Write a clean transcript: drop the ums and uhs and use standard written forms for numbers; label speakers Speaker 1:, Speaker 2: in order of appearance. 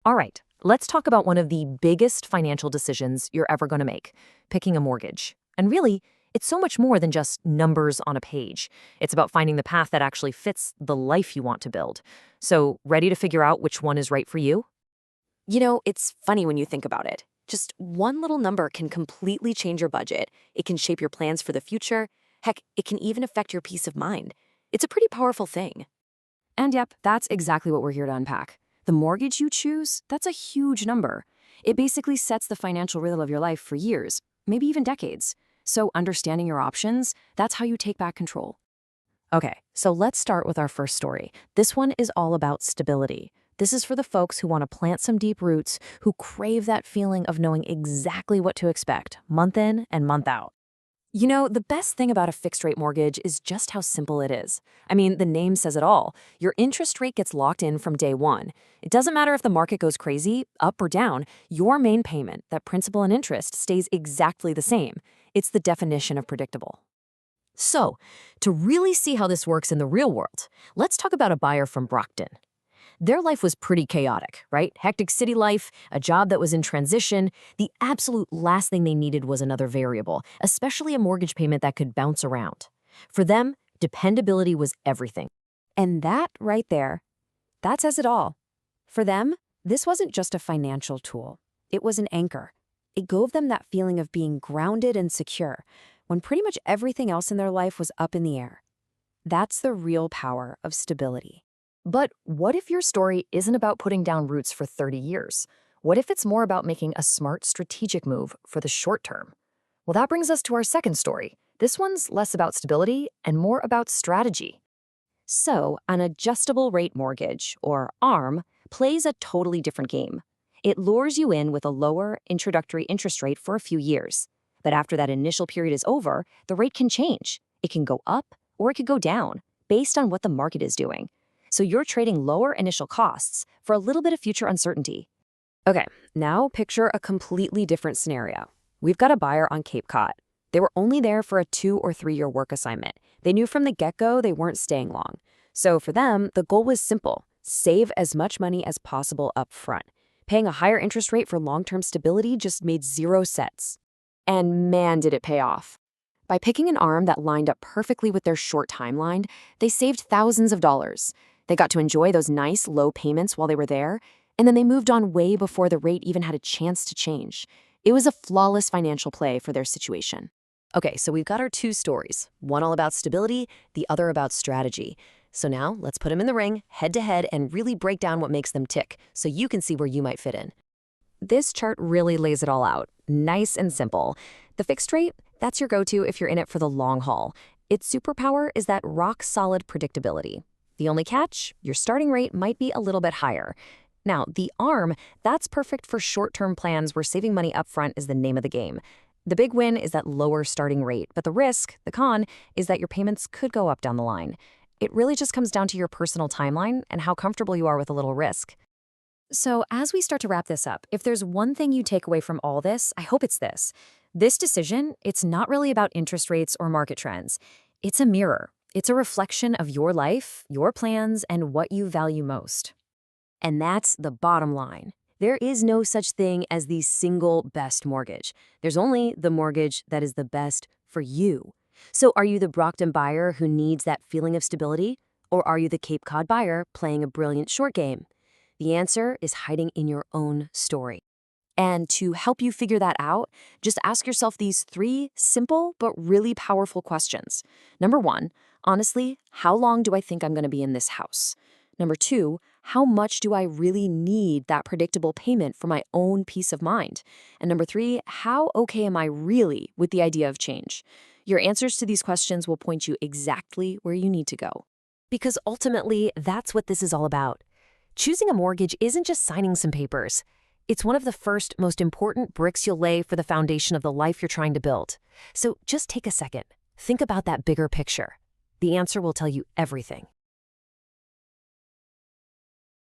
Speaker 1: All right, let's talk about one of the biggest financial decisions you're ever going to make, picking a mortgage. And really, it's so much more than just numbers on a page. It's about finding the path that actually fits the life you want to build. So, ready to figure out which one is right for you?
Speaker 2: It's funny when you think about it. Just one little number can completely change your budget. It can shape your plans for the future. Heck, it can even affect your peace of mind. It's a pretty powerful thing.
Speaker 1: And yep, that's exactly what we're here to unpack. The mortgage you choose, that's a huge number. It basically sets the financial rhythm of your life for years, maybe even decades. So, understanding your options, that's how you take back control. Okay, so let's start with our first story. This one is all about stability. This is for the folks who want to plant some deep roots, who crave that feeling of knowing exactly what to expect, month in and month out. The best thing about a fixed rate mortgage is just how simple it is. I mean, the name says it all. Your interest rate gets locked in from day one. It doesn't matter if the market goes crazy, up or down, your main payment, that principal and interest, stays exactly the same. It's the definition of predictable. So, to really see how this works in the real world, let's talk about a buyer from Brockton. Their life was pretty chaotic, right? Hectic city life, a job that was in transition. The absolute last thing they needed was another variable, especially a mortgage payment that could bounce around. For them, dependability was everything. And that right there, that says it all. For them, this wasn't just a financial tool. It was an anchor. It gave them that feeling of being grounded and secure when pretty much everything else in their life was up in the air. That's the real power of stability. But what if your story isn't about putting down roots for 30 years? What if it's more about making a smart, strategic move for the short term? Well, that brings us to our second story. This one's less about stability and more about strategy. So, an adjustable rate mortgage, or ARM, plays a totally different game. It lures you in with a lower introductory interest rate for a few years. But after that initial period is over, the rate can change. It can go up or it could go down, based on what the market is doing. So you're trading lower initial costs for a little bit of future uncertainty. Okay, now picture a completely different scenario. We've got a buyer on Cape Cod. They were only there for a 2 or 3 year work assignment. They knew from the get-go they weren't staying long. So for them, the goal was simple: save as much money as possible up front. Paying a higher interest rate for long-term stability just made zero sense. And man, did it pay off. By picking an ARM that lined up perfectly with their short timeline, they saved thousands of dollars. They got to enjoy those nice, low payments while they were there, and then they moved on way before the rate even had a chance to change. It was a flawless financial play for their situation. Okay, so we've got our two stories, one all about stability, the other about strategy. So now let's put them in the ring, head to head, and really break down what makes them tick so you can see where you might fit in. This chart really lays it all out, nice and simple. The fixed rate, that's your go-to if you're in it for the long haul. Its superpower is that rock-solid predictability. The only catch, your starting rate might be a little bit higher. Now, the ARM, that's perfect for short-term plans where saving money upfront is the name of the game. The big win is that lower starting rate, but the risk, the con, is that your payments could go up down the line. It really just comes down to your personal timeline and how comfortable you are with a little risk. So as we start to wrap this up, if there's one thing you take away from all this, I hope it's this. This decision, it's not really about interest rates or market trends. It's a mirror. It's a reflection of your life, your plans, and what you value most. And that's the bottom line. There is no such thing as the single best mortgage. There's only the mortgage that is the best for you. So are you the Brockton buyer who needs that feeling of stability? Or are you the Cape Cod buyer playing a brilliant short game? The answer is hiding in your own story. And to help you figure that out, just ask yourself these 3 simple but really powerful questions. Number 1, honestly, how long do I think I'm going to be in this house? Number 2, how much do I really need that predictable payment for my own peace of mind? And number 3, how okay am I really with the idea of change? Your answers to these questions will point you exactly where you need to go. Because ultimately, that's what this is all about. Choosing a mortgage isn't just signing some papers. It's one of the first, most important bricks you'll lay for the foundation of the life you're trying to build. So just take a second. Think about that bigger picture. The answer will tell you everything.